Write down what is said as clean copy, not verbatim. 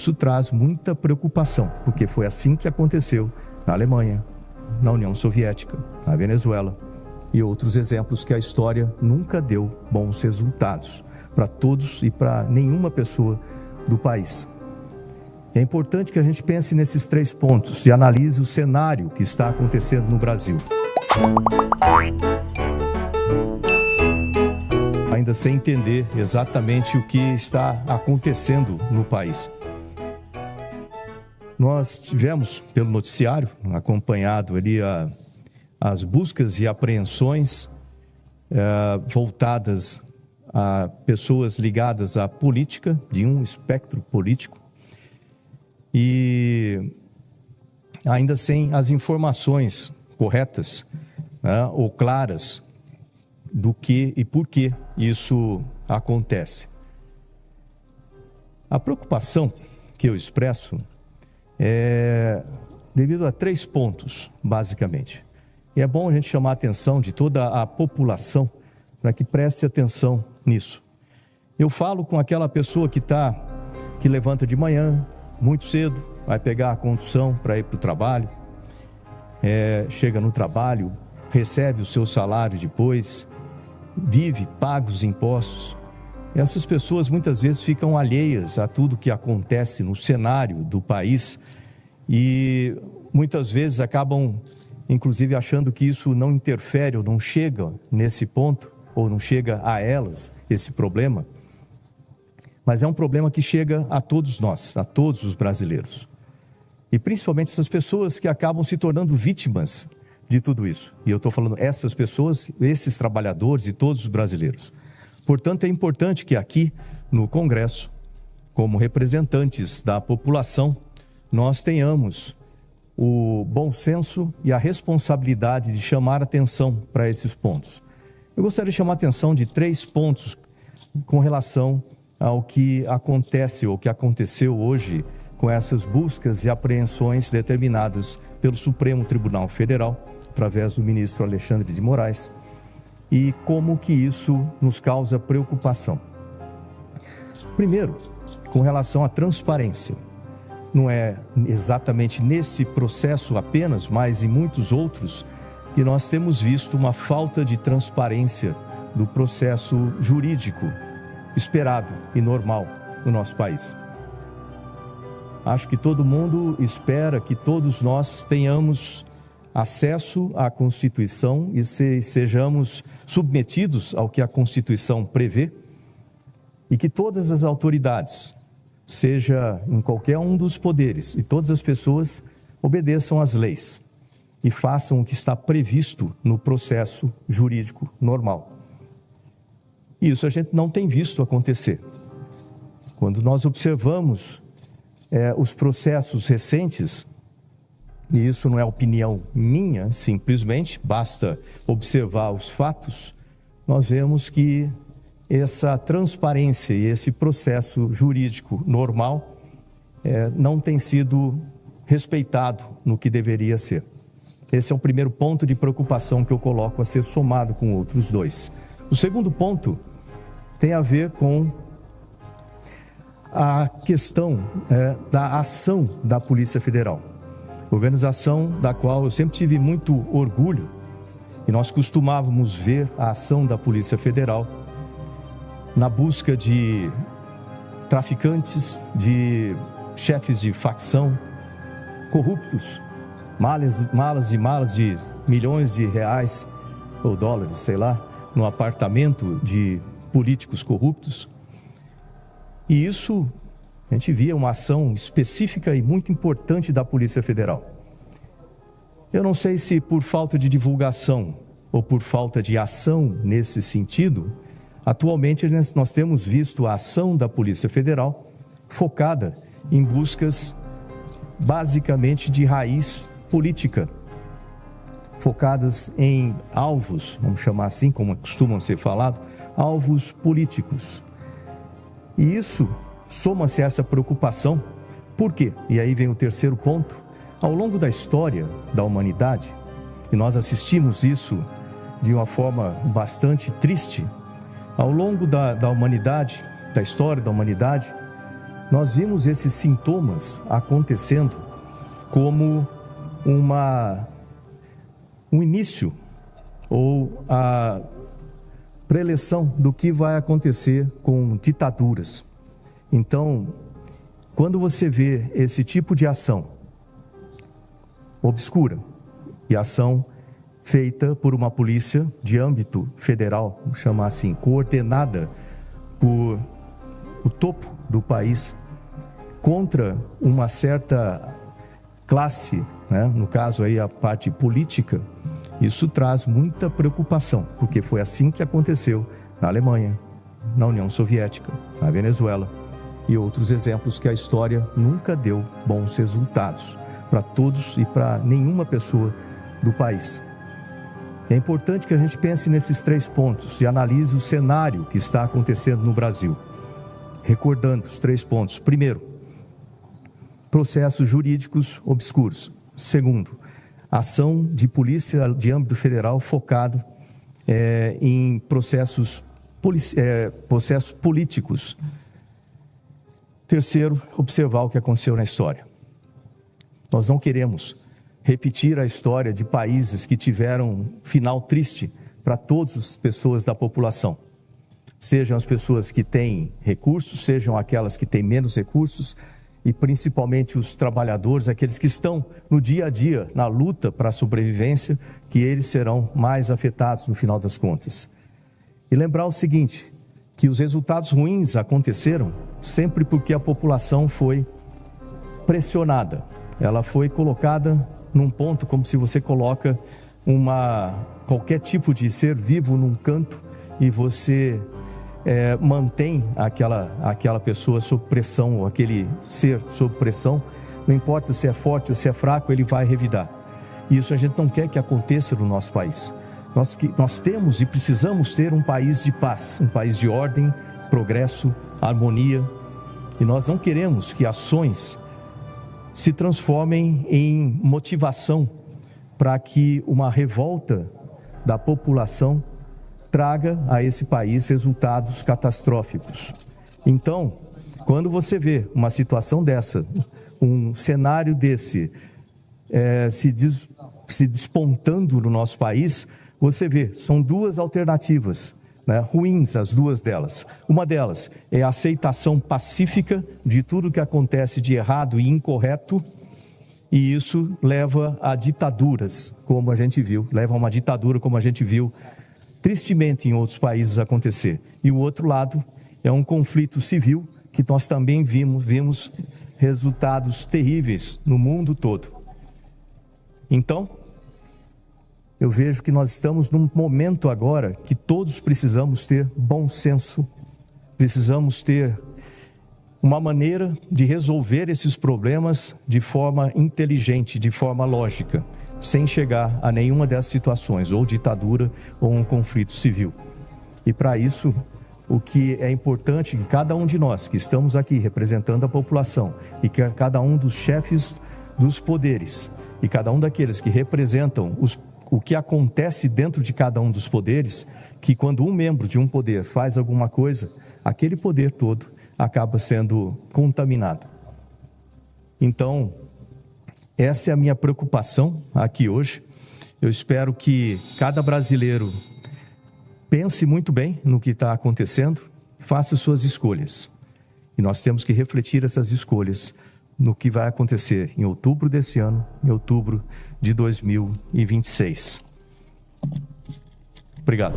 isso traz muita preocupação, porque foi assim que aconteceu na Alemanha, na União Soviética, na Venezuela e outros exemplos que a história nunca deu bons resultados para todos e para nenhuma pessoa do país. É importante que a gente pense nesses 3 pontos e analise o cenário que está acontecendo no Brasil. Ainda sem entender exatamente o que está acontecendo no país. Nós tivemos, pelo noticiário, acompanhado ali as buscas e apreensões voltadas a pessoas ligadas à política, de um espectro político, e ainda sem as informações corretas, né, ou claras do que e por que isso acontece. A preocupação que eu expresso é devido a 3 pontos, basicamente. E é bom a gente chamar a atenção de toda a população para que preste atenção nisso. Eu falo com aquela pessoa que levanta de manhã, muito cedo, vai pegar a condução para ir para o trabalho, chega no trabalho, recebe o seu salário depois, vive, paga os impostos. Essas pessoas muitas vezes ficam alheias a tudo que acontece no cenário do país e muitas vezes acabam, inclusive, achando que isso não interfere ou não chega nesse ponto, ou não chega a elas, esse problema. Mas é um problema que chega a todos nós, a todos os brasileiros. E principalmente essas pessoas que acabam se tornando vítimas de tudo isso. E eu estou falando essas pessoas, esses trabalhadores e todos os brasileiros. Portanto, é importante que aqui no Congresso, como representantes da população, nós tenhamos o bom senso e a responsabilidade de chamar atenção para esses pontos. Eu gostaria de chamar a atenção de 3 pontos com relação ao que acontece ou que aconteceu hoje com essas buscas e apreensões determinadas pelo Supremo Tribunal Federal, através do ministro Alexandre de Moraes, e como que isso nos causa preocupação. Primeiro, com relação à transparência. Não é exatamente nesse processo apenas, mas em muitos outros, que nós temos visto uma falta de transparência do processo jurídico esperado e normal no nosso país. Acho que todo mundo espera que todos nós tenhamos acesso à Constituição e sejamos submetidos ao que a Constituição prevê e que todas as autoridades, seja em qualquer um dos poderes, e todas as pessoas obedeçam às leis e façam o que está previsto no processo jurídico normal. Isso a gente não tem visto acontecer. Quando nós observamos os processos recentes, e isso não é opinião minha, simplesmente, basta observar os fatos, nós vemos que essa transparência e esse processo jurídico normal não tem sido respeitado no que deveria ser. Esse é o primeiro ponto de preocupação que eu coloco a ser somado com outros 2. O segundo ponto tem a ver com a questão da ação da Polícia Federal. Organização da qual eu sempre tive muito orgulho, e nós costumávamos ver a ação da Polícia Federal na busca de traficantes, de chefes de facção, corruptos, malas e malas de milhões de reais ou dólares, sei lá, no apartamento de políticos corruptos. E isso, a gente via uma ação específica e muito importante da Polícia Federal. Eu não sei se por falta de divulgação ou por falta de ação nesse sentido, atualmente nós temos visto a ação da Polícia Federal focada em buscas basicamente de raiz política, focadas em alvos, vamos chamar assim, como costumam ser falado, alvos políticos. E isso soma-se a essa preocupação. Por quê? E aí vem o terceiro ponto. Ao longo da história da humanidade, e nós assistimos isso de uma forma bastante triste, ao longo da humanidade, da história da humanidade, nós vimos esses sintomas acontecendo como um início ou a preleção do que vai acontecer com ditaduras. Então, quando você vê esse tipo de ação obscura e ação feita por uma polícia de âmbito federal, vamos chamar assim, coordenada por o topo do país, contra uma certa classe, né? No caso aí a parte política, isso traz muita preocupação, porque foi assim que aconteceu na Alemanha, na União Soviética, na Venezuela e outros exemplos que a história nunca deu bons resultados para todos e para nenhuma pessoa do país. É importante que a gente pense nesses 3 pontos e analise o cenário que está acontecendo no Brasil. Recordando os 3 pontos. Primeiro, processos jurídicos obscuros. Segundo, ação de polícia de âmbito federal focado em processos políticos. Terceiro, observar o que aconteceu na história. Nós não queremos repetir a história de países que tiveram um final triste para todas as pessoas da população. Sejam as pessoas que têm recursos, sejam aquelas que têm menos recursos e principalmente os trabalhadores, aqueles que estão no dia a dia, na luta para a sobrevivência, que eles serão mais afetados no final das contas. E lembrar o seguinte, que os resultados ruins aconteceram sempre porque a população foi pressionada. Ela foi colocada num ponto como se você coloca qualquer tipo de ser vivo num canto e você mantém aquela pessoa sob pressão, ou aquele ser sob pressão, não importa se é forte ou se é fraco, ele vai revidar. E isso a gente não quer que aconteça no nosso país. Nós temos e precisamos ter um país de paz, um país de ordem, progresso, harmonia, e nós não queremos que ações se transformem em motivação para que uma revolta da população traga a esse país resultados catastróficos. Então, quando você vê uma situação dessa, um cenário desse se despontando no nosso país, você vê, são 2 alternativas, né, ruins as 2 delas. Uma delas é a aceitação pacífica de tudo que acontece de errado e incorreto, e isso leva a ditaduras, como a gente viu, leva a uma ditadura como a gente viu tristemente em outros países acontecer. E o outro lado é um conflito civil que nós também vimos resultados terríveis no mundo todo. Então, eu vejo que nós estamos num momento agora que todos precisamos ter bom senso, precisamos ter uma maneira de resolver esses problemas de forma inteligente, de forma lógica, sem chegar a nenhuma dessas situações, ou ditadura ou um conflito civil. E para isso, o que é importante que cada um de nós que estamos aqui representando a população e que cada um dos chefes dos poderes e cada um daqueles que representam o que acontece dentro de cada um dos poderes, que quando um membro de um poder faz alguma coisa, aquele poder todo acaba sendo contaminado. Então, essa é a minha preocupação aqui hoje. Eu espero que cada brasileiro pense muito bem no que está acontecendo, faça suas escolhas. E nós temos que refletir essas escolhas no que vai acontecer em outubro desse ano, em outubro de 2026. Obrigado.